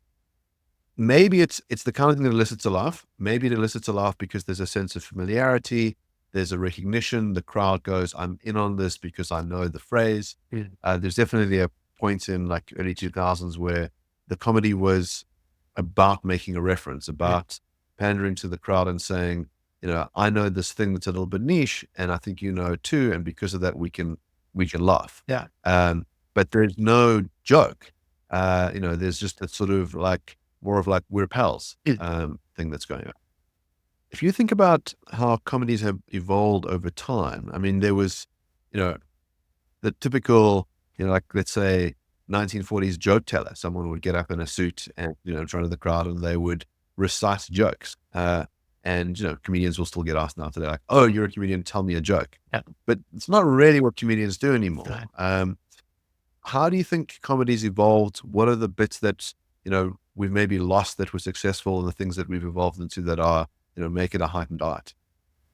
A: maybe it's the kind of thing that elicits a laugh. Maybe it elicits a laugh because there's a sense of familiarity. There's a recognition. The crowd goes, I'm in on this because I know the phrase. There's definitely a point in like early 2000s where the comedy was about making a reference, about pandering to the crowd and saying, I know this thing that's a little bit niche and I think you know it too. And because of that, we can laugh.
B: Yeah.
A: But there's no joke. There's just a sort of like, more of like we're pals thing that's going on. If you think about how comedies have evolved over time, I mean, there was, the typical, like let's say 1940s joke teller. Someone would get up in a suit and, in front of the crowd and they would recite jokes. And, comedians will still get asked now today, like, oh, you're a comedian, tell me a joke.
B: Yeah.
A: But it's not really what comedians do anymore.
B: Right.
A: How do you think comedy's evolved? What are the bits that, we've maybe lost that were successful and the things that we've evolved into that are, make it a heightened art?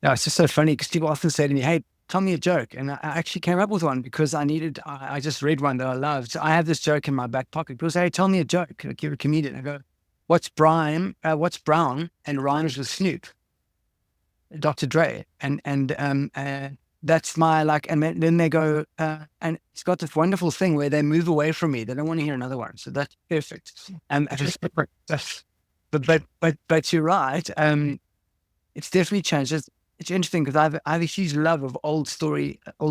B: No, it's just so funny because people often say to me, hey, tell me a joke. And I actually came up with one because I just read one that I loved. So I have this joke in my back pocket. People say, hey, tell me a joke. Like, you're a comedian. I go, what's brown and rhymes with Snoop? Dr. Dre. And that's my and then they go, and it's got this wonderful thing where they move away from me. They don't want to hear another one. So that's perfect. But you're right. It's definitely changed. It's interesting because I have a huge love of old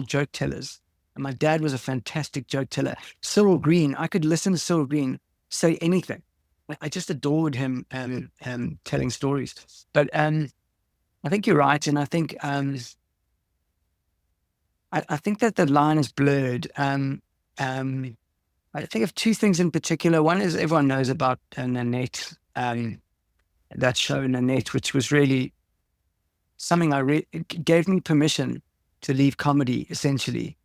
B: joke tellers. And my dad was a fantastic joke teller. Cyril Green, I could listen to Cyril Green say anything. I just adored him telling stories. But I think you're right. And I think I think that the line is blurred. I think of two things in particular. One is everyone knows about Nanette, that show Nanette, which was really something it gave me permission to leave comedy, essentially.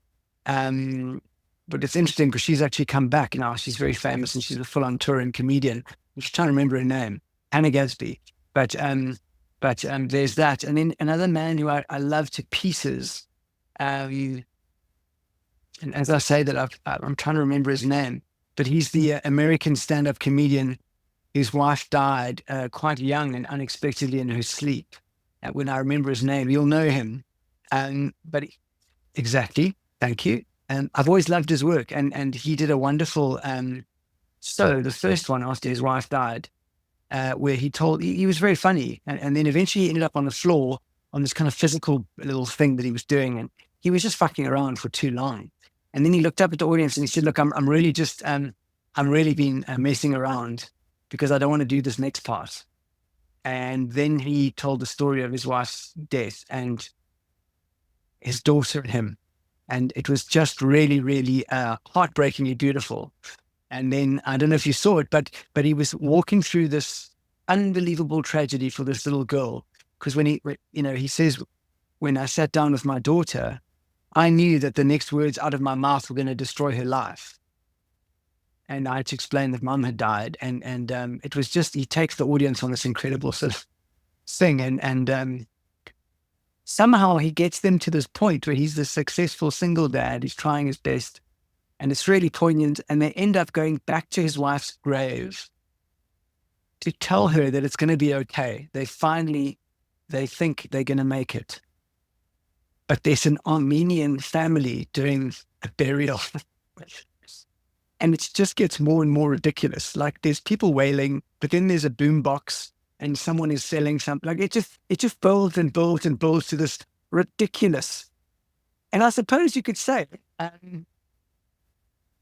B: But it's interesting because she's actually come back now. She's very famous and she's a full-on touring comedian. I'm just trying to remember her name, Hannah Gadsby. But there's that. And then another man who I love to pieces. And as I say that, I'm trying to remember his name, but he's the American stand-up comedian whose wife died quite young and unexpectedly in her sleep. When I remember his name, you'll know him. Exactly, thank you. I've always loved his work, and he did a wonderful show, the first one after his wife died, where he was very funny, and then eventually he ended up on the floor on this kind of physical little thing that he was doing, and he was just fucking around for too long. And then he looked up at the audience and he said, look, I'm really been messing around because I don't want to do this next part. And then he told the story of his wife's death and his daughter and him. And it was just really, really heartbreakingly beautiful. And then, I don't know if you saw it, but he was walking through this unbelievable tragedy for this little girl. Because when he says, when I sat down with my daughter, I knew that the next words out of my mouth were going to destroy her life. And I had to explain that mom had died. And it was just, he takes the audience on this incredible sort of thing. And somehow he gets them to this point where he's the successful single dad. He's trying his best. And it's really poignant. And they end up going back to his wife's grave to tell her that it's going to be okay. They think they're going to make it. But there's an Armenian family doing a burial. And it just gets more and more ridiculous. Like there's people wailing, but then there's a boombox and someone is selling something. Like it just builds and builds and builds to this ridiculous. And I suppose you could say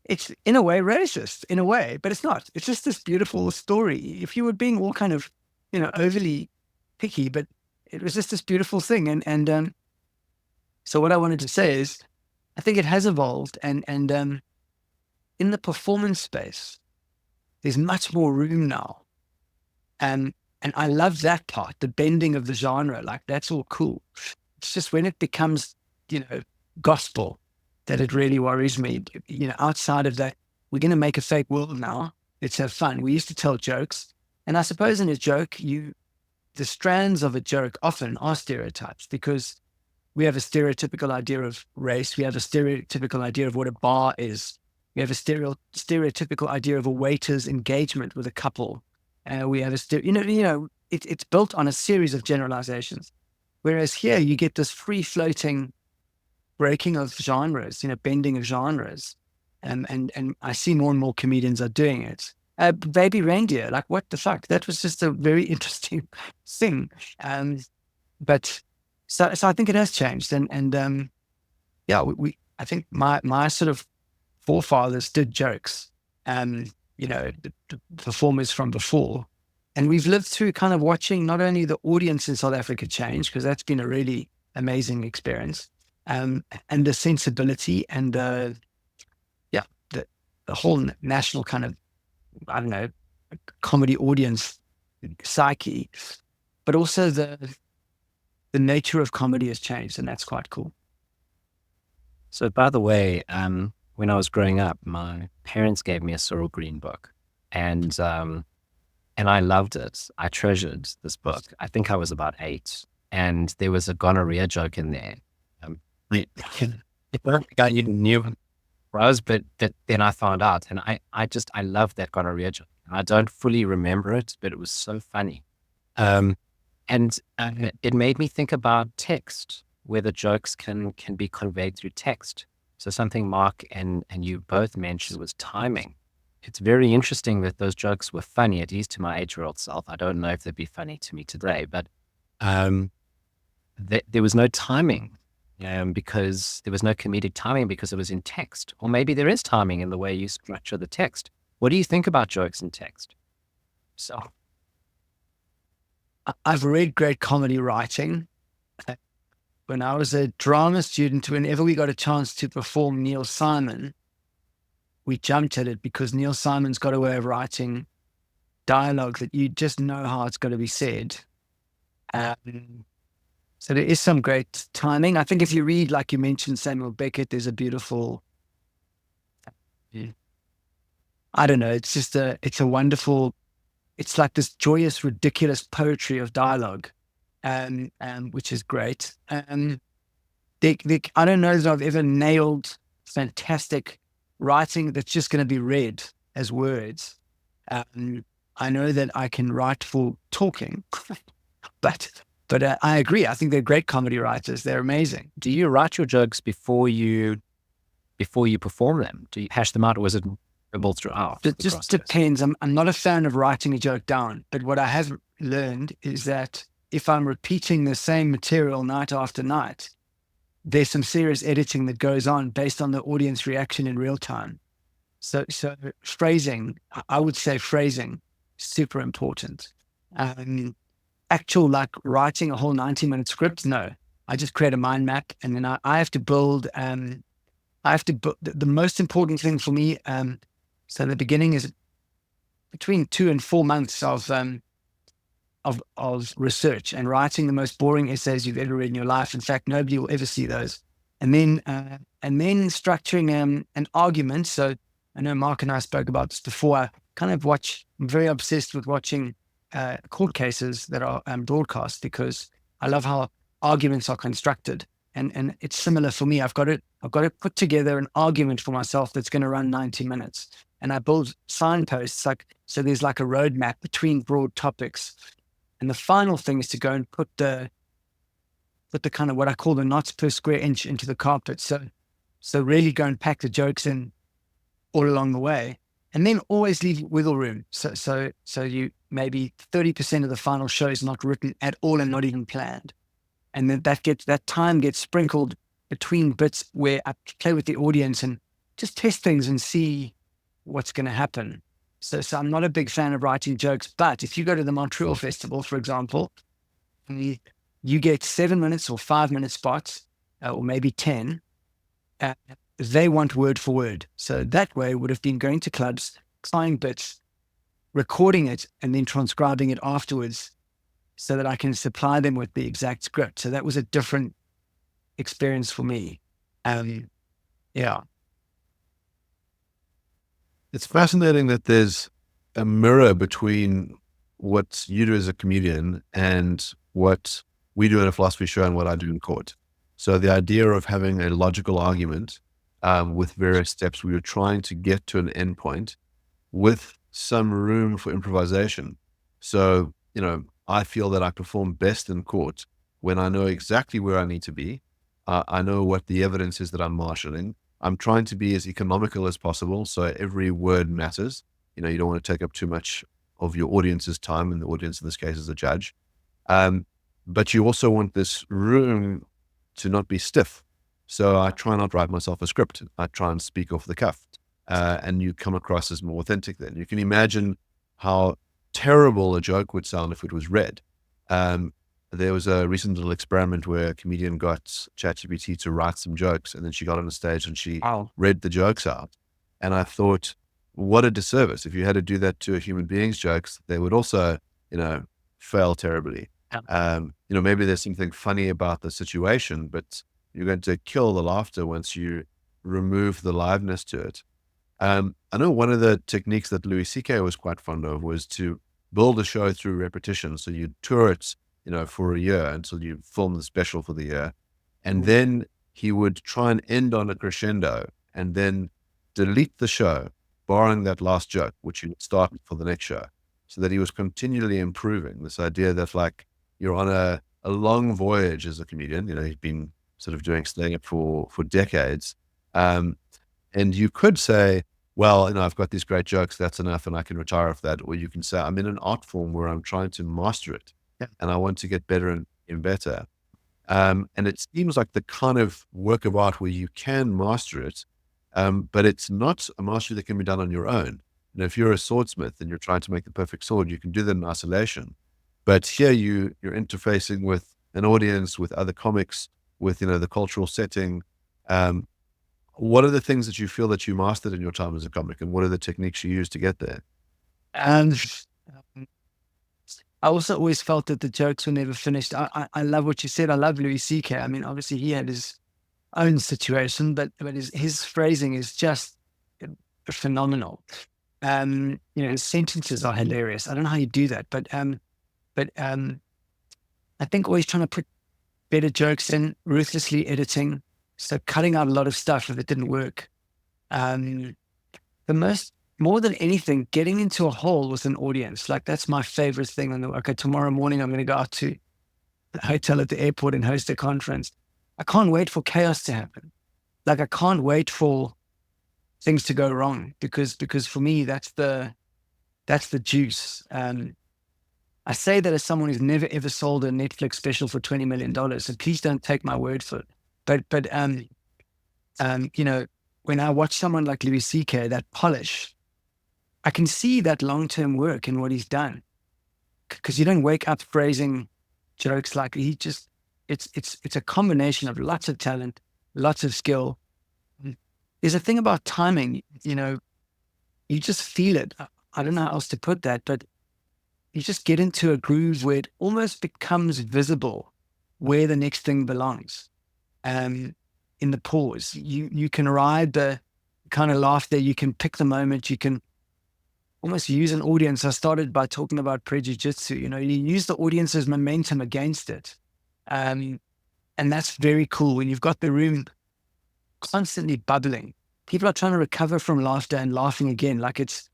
B: it's in a way racist, in a way, but it's not. It's just this beautiful story. If you were being all kind of, overly picky, but it was just this beautiful thing. And so what I wanted to say is, I think it has evolved, and in the performance space, there's much more room now. And I love that part, the bending of the genre, like that's all cool. It's just when it becomes, gospel, that it really worries me. Outside of that, we're going to make a fake world now. let's have fun. We used to tell jokes. And I suppose in a joke, the strands of a joke often are stereotypes, because we have a stereotypical idea of race. We have a stereotypical idea of what a bar is. We have a stereotypical idea of a waiter's engagement with a couple. We have it's built on a series of generalizations. Whereas here you get this free floating breaking of genres, bending of genres. And I see more and more comedians are doing it. Baby reindeer, like, what the fuck? That was just a very interesting thing. But so I think it has changed. And yeah, I think my sort of forefathers did jokes, the performers from before. And we've lived through kind of watching not only the audience in South Africa change, because that's been a really amazing experience, and the sensibility and the whole national kind of, I don't know, comedy audience psyche, but also the nature of comedy has changed, and that's quite cool.
C: So, by the way, when I was growing up, my parents gave me a Cyril Green book, and I loved it. I treasured this book. I think I was about 8, and there was a gonorrhea joke in there. I knew where I was, but then I found out, and I loved that gonorrhea joke. I don't fully remember it, but it was so funny. And it made me think about text, where the jokes can be conveyed through text. So something Mark and you both mentioned was timing. It's very interesting that those jokes were funny, at least to my 8-year-old self. I don't know if they'd be funny to me today, but there was no timing, because there was no comedic timing, because it was in text. Or maybe there is timing in the way you structure the text. What do you think about jokes in text? So,
B: I've read great comedy writing. When I was a drama student, whenever we got a chance to perform Neil Simon, we jumped at it, because Neil Simon's got a way of writing dialogue that you just know how it's going to be said. So there is some great timing. I think if you read, like you mentioned, Samuel Beckett, there's a beautiful, I don't know, it's a wonderful, it's like this joyous, ridiculous poetry of dialogue, which is great. I don't know that I've ever nailed fantastic writing that's just going to be read as words. I know that I can write for talking, but I agree. I think they're great comedy writers. They're amazing.
C: Do you write your jokes before you perform them? Do you hash them out, or is it dribble throughout?
B: It just depends. I'm not a fan of writing a joke down, but what I have learned is that if I'm repeating the same material night after night, there's some serious editing that goes on based on the audience reaction in real time. So phrasing, I would say phrasing, super important. Actual, like, writing a whole 90-minute script, no. I just create a mind map, and then I have to build. The most important thing for me. So the beginning is between 2 and 4 months of research and writing the most boring essays you've ever read in your life. In fact, nobody will ever see those. And then structuring an argument. So I know Mark and I spoke about this before. I kind of I'm very obsessed with watching court cases that are broadcast, because I love how arguments are constructed. And it's similar for me. I've got to put together an argument for myself that's going to run 90 minutes. And I build signposts, so there's like a roadmap between broad topics. And the final thing is to go and put the kind of what I call the knots per square inch into the carpet. So really go and pack the jokes in all along the way, and then always leave wiggle room. So you maybe 30% of the final show is not written at all and not even planned. And then that time gets sprinkled between bits where I play with the audience and just test things and see what's going to happen. So I'm not a big fan of writing jokes, but if you go to the Montreal Festival, for example, you get 7 minutes or 5-minute spots, or maybe 10. They want word for word. So that way would have been going to clubs, trying bits, recording it, and then transcribing it afterwards, so that I can supply them with the exact script. So that was a different experience for me. Yeah.
A: It's fascinating that there's a mirror between what you do as a comedian and what we do at a philosophy show and what I do in court. So the idea of having a logical argument with various steps, we were trying to get to an endpoint with some room for improvisation. So, I feel that I perform best in court when I know exactly where I need to be. I know what the evidence is that I'm marshalling. I'm trying to be as economical as possible. So every word matters. You don't want to take up too much of your audience's time, and the audience in this case is the judge. But you also want this room to not be stiff. So I try not to write myself a script. I try and speak off the cuff. And you come across as more authentic then. You can imagine how terrible a joke would sound if it was read. There was a recent little experiment where a comedian got ChatGPT to write some jokes, and then she got on the stage and she read the jokes out. And I thought, what a disservice. If you had to do that to a human being's jokes, they would also, fail terribly. Maybe there's something funny about the situation, but you're going to kill the laughter once you remove the liveness to it. I know one of the techniques that Louis C.K. was quite fond of was to build a show through repetition. So you tour it, for a year until you film the special for the year. And then he would try and end on a crescendo and then delete the show, barring that last joke, which you would start for the next show. So that he was continually improving. This idea that like you're on a long voyage as a comedian. He's been sort of doing stand-up for decades. And you could say, well, I've got these great jokes, that's enough, and I can retire off that. Or you can say, I'm in an art form where I'm trying to master it, and I want to get better and better. And it seems like the kind of work of art where you can master it, but it's not a mastery that can be done on your own. If you're a swordsmith and you're trying to make the perfect sword, you can do that in isolation. But here you're interfacing with an audience, with other comics, with, the cultural setting. What are the things that you feel that you mastered in your time as a comic, and what are the techniques you use to get there?
B: And I also always felt that the jokes were never finished. I love what you said. I love Louis C.K. I mean, obviously he had his own situation, but his phrasing is just phenomenal. His sentences are hilarious. I don't know how you do that, but I think always trying to put better jokes in, ruthlessly editing. So cutting out a lot of stuff if it didn't work. More than anything, getting into a hall with an audience. Like that's my favorite thing. Okay, tomorrow morning I'm going to go out to the hotel at the airport and host a conference. I can't wait for chaos to happen. Like I can't wait for things to go wrong because for me, that's the juice. I say that as someone who's never ever sold a Netflix special for $20 million. So please don't take my word for it. But when I watch someone like Louis C.K., that polish, I can see that long-term work in what he's done. Because you don't wake up phrasing jokes like it's a combination of lots of talent, lots of skill. There's a thing about timing, you just feel it. I don't know how else to put that, but you just get into a groove where it almost becomes visible where the next thing belongs. In the pause, you can ride the kind of laughter, you can pick the moment, you can almost use an audience. I started by talking about pre-jiu-jitsu, you use the audience's momentum against it. And that's very cool when you've got the room constantly bubbling. People are trying to recover from laughter and laughing again. Like it's,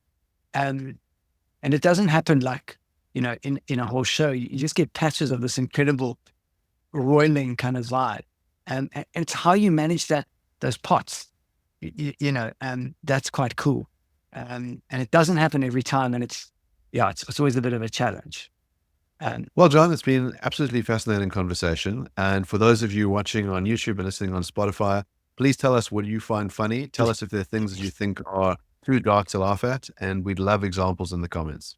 B: and it doesn't happen like, in a whole show. You just get patches of this incredible roiling kind of vibe. And it's how you manage those pots, and that's quite cool. And it doesn't happen every time. And it's always a bit of a challenge.
A: Well, John, it's been an absolutely fascinating conversation. And for those of you watching on YouTube and listening on Spotify, please tell us what you find funny. Tell us if there are things that you think are too dark to laugh at. And we'd love examples in the comments.